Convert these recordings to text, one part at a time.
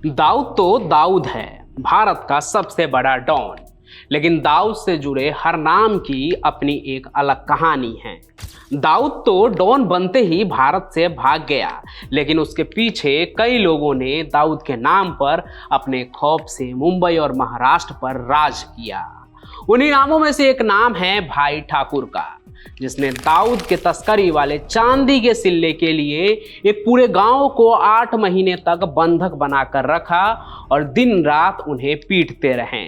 दाऊद तो दाऊद है, भारत का सबसे बड़ा डॉन। लेकिन दाऊद से जुड़े हर नाम की अपनी एक अलग कहानी है। दाऊद तो डॉन बनते ही भारत से भाग गया, लेकिन उसके पीछे कई लोगों ने दाऊद के नाम पर अपने खौफ से मुंबई और महाराष्ट्र पर राज किया। उन्हीं नामों में से एक नाम है भाई ठाकुर का, जिसने दाऊद के तस्करी वाले चांदी के सिल्ले के लिए एक पूरे गांव को 8 महीने तक बंधक बनाकर रखा और दिन रात उन्हें पीटते रहे।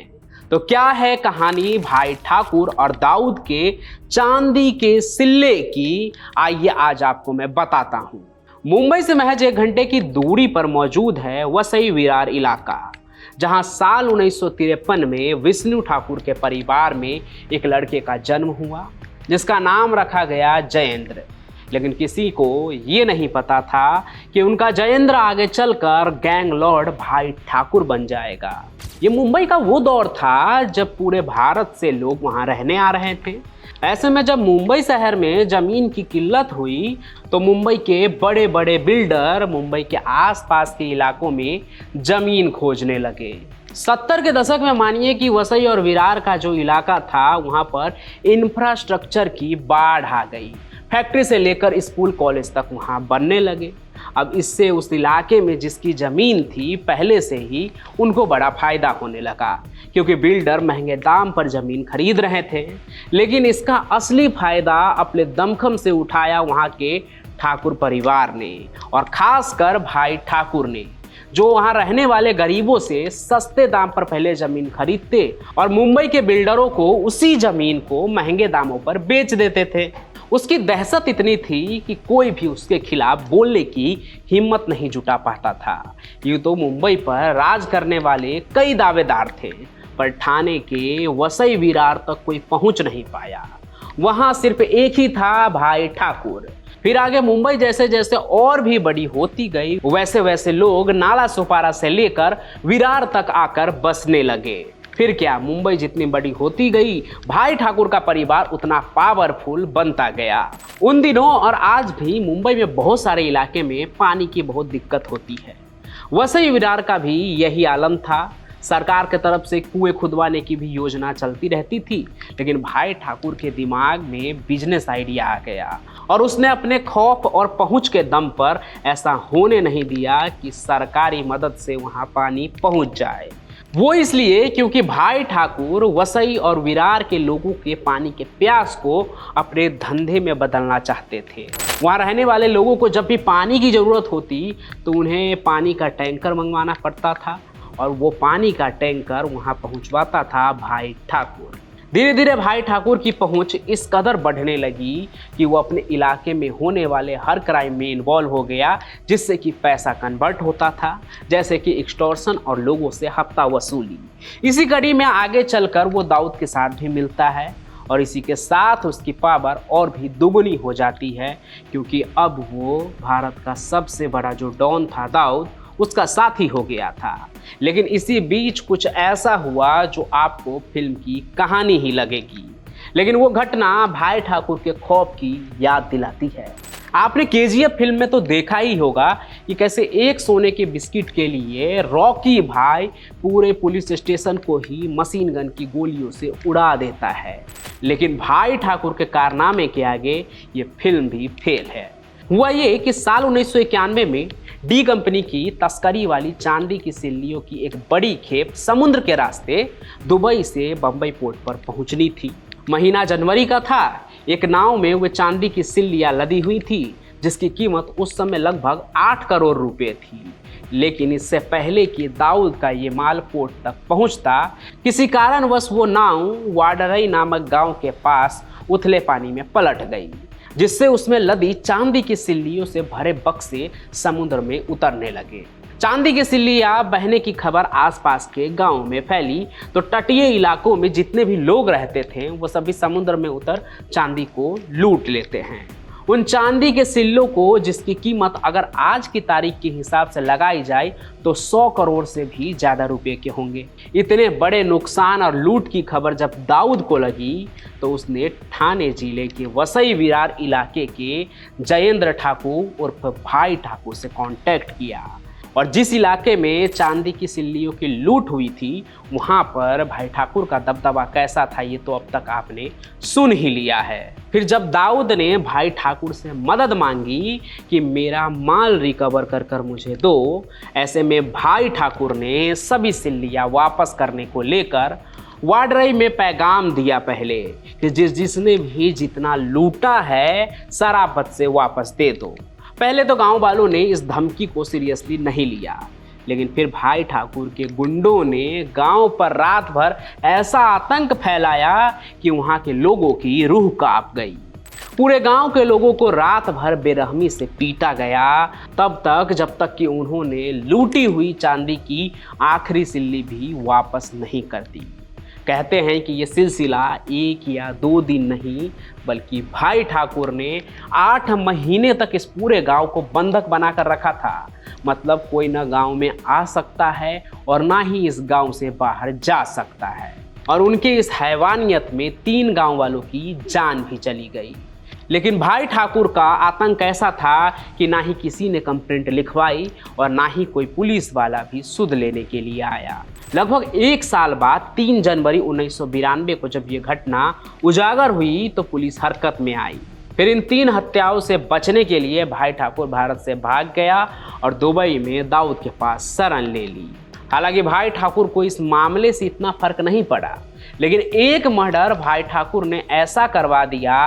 तो क्या है कहानी भाई ठाकुर और दाऊद के चांदी के सिल्ले की, आइए आज आपको मैं बताता हूं। मुंबई से महज 1 घंटे की दूरी पर मौजूद है वसई विरार इलाका, जहां साल 1953 में विष्णु ठाकुर के परिवार में एक लड़के का जन्म हुआ, जिसका नाम रखा गया जयेंद्र। लेकिन किसी को ये नहीं पता था कि उनका जयेंद्र आगे चलकर गैंग लॉर्ड भाई ठाकुर बन जाएगा। ये मुंबई का वो दौर था जब पूरे भारत से लोग वहाँ रहने आ रहे थे। ऐसे में जब मुंबई शहर में ज़मीन की किल्लत हुई तो मुंबई के बड़े बड़े बिल्डर मुंबई के आसपास के इलाकों में ज़मीन खोजने लगे। 70 के दशक में मानिए कि वसई और विरार का जो इलाका था वहाँ पर इंफ्रास्ट्रक्चर की बाढ़ आ गई। फैक्ट्री से लेकर स्कूल कॉलेज तक वहाँ बनने लगे। अब इससे उस इलाके में जिसकी ज़मीन थी पहले से ही उनको बड़ा फ़ायदा होने लगा, क्योंकि बिल्डर महंगे दाम पर ज़मीन खरीद रहे थे। लेकिन इसका असली फ़ायदा अपने दमखम से उठाया वहाँ के ठाकुर परिवार ने, और ख़ासकर भाई ठाकुर ने, जो वहाँ रहने वाले गरीबों से सस्ते दाम पर पहले ज़मीन खरीदते और मुंबई के बिल्डरों को उसी ज़मीन को महंगे दामों पर बेच देते थे। उसकी दहशत इतनी थी कि कोई भी उसके खिलाफ बोलने की हिम्मत नहीं जुटा पाता था। यूँ तो मुंबई पर राज करने वाले कई दावेदार थे, पर ठाणे के वसई विरार तक कोई पहुंच नहीं पाया। वहां सिर्फ एक ही था, भाई ठाकुर। फिर आगे मुंबई जैसे जैसे और भी बड़ी होती गई, वैसे वैसे लोग नाला सुपारा से लेकर विरार तक आकर बसने लगे। फिर क्या, मुंबई जितनी बड़ी होती गई, भाई ठाकुर का परिवार उतना पावरफुल बनता गया। उन दिनों और आज भी मुंबई में बहुत सारे इलाके में पानी की बहुत दिक्कत होती है। वसई विरार का भी यही आलम था। सरकार की तरफ से कुएं खुदवाने की भी योजना चलती रहती थी, लेकिन भाई ठाकुर के दिमाग में बिजनेस आइडिया आ गया और उसने अपने खौफ और पहुंच के दम पर ऐसा होने नहीं दिया कि सरकारी मदद से वहां पानी पहुंच जाए। वो इसलिए क्योंकि भाई ठाकुर वसई और विरार के लोगों के पानी के प्यास को अपने धंधे में बदलना चाहते थे। वहाँ रहने वाले लोगों को जब भी पानी की ज़रूरत होती तो उन्हें पानी का टैंकर मंगवाना पड़ता था, और वो पानी का टैंकर वहाँ पहुँचवाता था भाई ठाकुर। धीरे धीरे भाई ठाकुर की पहुंच इस कदर बढ़ने लगी कि वो अपने इलाके में होने वाले हर क्राइम में इन्वॉल्व हो गया, जिससे कि पैसा कन्वर्ट होता था, जैसे कि एक्सटॉर्शन और लोगों से हफ्ता वसूली। इसी कड़ी में आगे चलकर वो दाऊद के साथ भी मिलता है, और इसी के साथ उसकी पावर और भी दुगुनी हो जाती है, क्योंकि अब वो भारत का सबसे बड़ा जो डॉन था दाऊद, उसका साथी हो गया था। लेकिन इसी बीच कुछ ऐसा हुआ जो आपको फिल्म की कहानी ही लगेगी, लेकिन वो घटना भाई ठाकुर के खौफ की याद दिलाती है। आपने केजीएफ फिल्म में तो देखा ही होगा कि कैसे एक सोने के बिस्किट के लिए रॉकी भाई पूरे पुलिस स्टेशन को ही मशीन गन की गोलियों से उड़ा देता है। लेकिन भाई ठाकुर के कारनामे के आगे ये फिल्म भी फेल है। हुआ ये कि साल 1991 में डी कंपनी की तस्करी वाली चांदी की सिल्लियों की एक बड़ी खेप समुद्र के रास्ते दुबई से बंबई पोर्ट पर पहुंचनी थी। महीना जनवरी का था। एक नाव में वे चांदी की सिल्लियां लदी हुई थी, जिसकी कीमत उस समय लगभग 8 करोड़ रुपए थी। लेकिन इससे पहले कि दाऊद का ये माल पोर्ट तक पहुंचता, किसी कारणवश वो नाव वाडरई नामक गांव के पास उथले पानी में पलट गई, जिससे उसमें लदी चांदी की सिल्लियों से भरे बक्से समुद्र में उतरने लगे। चांदी की सिल्लियां बहने की खबर आसपास के गांव में फैली तो तटीय इलाकों में जितने भी लोग रहते थे वो सभी समुद्र में उतर चांदी को लूट लेते हैं। उन चांदी के सिल्लों को, जिसकी कीमत अगर आज की तारीख के हिसाब से लगाई जाए तो 100 करोड़ से भी ज़्यादा रुपए के होंगे। इतने बड़े नुकसान और लूट की खबर जब दाऊद को लगी तो उसने ठाणे जिले के वसई विरार इलाके के जयेंद्र ठाकुर उर्फ भाई ठाकुर से कांटेक्ट किया और जिस इलाके में चांदी की सिल्लियों की लूट हुई थी वहां पर भाई ठाकुर का दबदबा कैसा था ये तो अब तक आपने सुन ही लिया है। फिर जब दाऊद ने भाई ठाकुर से मदद मांगी कि मेरा माल रिकवर कर कर मुझे दो, ऐसे में भाई ठाकुर ने सभी सिल्लियां वापस करने को लेकर वाडरई में पैगाम दिया पहले कि जिसने भी जितना लूटा है शराबत से वापस दे दो। पहले तो गांव वालों ने इस धमकी को सीरियसली नहीं लिया, लेकिन फिर भाई ठाकुर के गुंडों ने गांव पर रात भर ऐसा आतंक फैलाया कि वहां के लोगों की रूह कांप गई। पूरे गांव के लोगों को रात भर बेरहमी से पीटा गया, तब तक जब तक कि उन्होंने लूटी हुई चांदी की आखिरी सिल्ली भी वापस नहीं कर दी। कहते हैं कि ये सिलसिला 1 या 2 दिन नहीं बल्कि भाई ठाकुर ने 8 महीने तक इस पूरे गांव को बंधक बनाकर रखा था। मतलब कोई ना गांव में आ सकता है और ना ही इस गांव से बाहर जा सकता है। और उनके इस हैवानियत में 3 गांव वालों की जान भी चली गई। लेकिन भाई ठाकुर का आतंक ऐसा था कि ना ही किसी ने कंप्लेंट लिखवाई और ना ही कोई पुलिस वाला भी सुध लेने के लिए आया। लगभग 1 साल बाद 3 जनवरी 1992 को जब ये घटना उजागर हुई तो पुलिस हरकत में आई। फिर इन 3 हत्याओं से बचने के लिए भाई ठाकुर भारत से भाग गया और दुबई में दाऊद के पास शरण ले ली। हालांकि भाई ठाकुर को इस मामले से इतना फर्क नहीं पड़ा, लेकिन एक मर्डर भाई ठाकुर ने ऐसा करवा दिया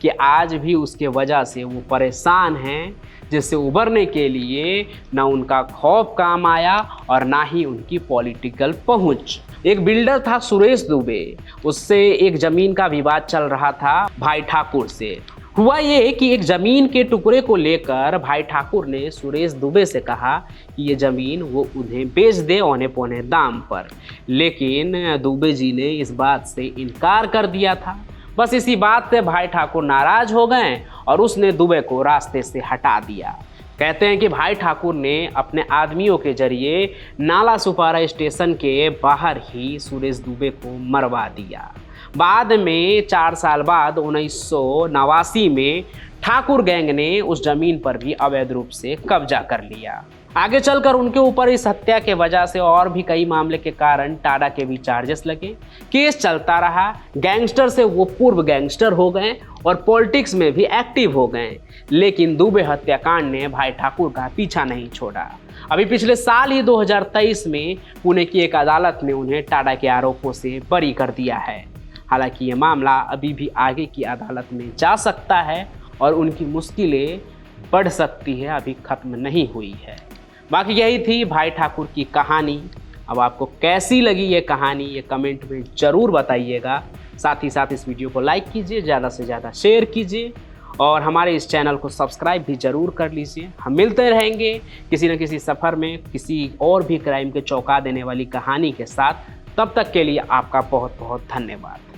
कि आज भी उसके वजह से वो परेशान हैं, जिससे उबरने के लिए ना उनका खौफ काम आया और ना ही उनकी पॉलिटिकल पहुंच। एक बिल्डर था सुरेश दुबे, उससे एक जमीन का विवाद चल रहा था भाई ठाकुर से। हुआ ये कि एक जमीन के टुकड़े को लेकर भाई ठाकुर ने सुरेश दुबे से कहा कि ये जमीन वो उन्हें बेच दे औने पौने दाम पर, लेकिन दुबे जी ने इस बात से इनकार कर दिया था। बस इसी बात से भाई ठाकुर नाराज हो गए और उसने दुबे को रास्ते से हटा दिया। कहते हैं कि भाई ठाकुर ने अपने आदमियों के जरिए नाला सुपारा स्टेशन के बाहर ही सुरेश दुबे को मरवा दिया। बाद में 4 साल बाद 1989 में ठाकुर गैंग ने उस जमीन पर भी अवैध रूप से कब्जा कर लिया। आगे चलकर उनके ऊपर इस हत्या के वजह से और भी कई मामले के कारण टाडा के भी चार्जेस लगे। केस चलता रहा, गैंगस्टर से वो पूर्व गैंगस्टर हो गए और पॉलिटिक्स में भी एक्टिव हो गए। लेकिन दुबे हत्याकांड ने भाई ठाकुर का पीछा नहीं छोड़ा। अभी पिछले साल ही 2023 में पुणे की एक अदालत ने उन्हें टाडा के आरोपों से बरी कर दिया है। हालांकि ये मामला अभी भी आगे की अदालत में जा सकता है और उनकी मुश्किलें बढ़ सकती है, अभी खत्म नहीं हुई है। बाकी यही थी भाई ठाकुर की कहानी। अब आपको कैसी लगी ये कहानी ये कमेंट में ज़रूर बताइएगा। साथ ही साथ इस वीडियो को लाइक कीजिए, ज़्यादा से ज़्यादा शेयर कीजिए और हमारे इस चैनल को सब्सक्राइब भी ज़रूर कर लीजिए। हम मिलते रहेंगे किसी न किसी सफ़र में किसी और भी क्राइम के चौंका देने वाली कहानी के साथ। तब तक के लिए आपका बहुत बहुत धन्यवाद।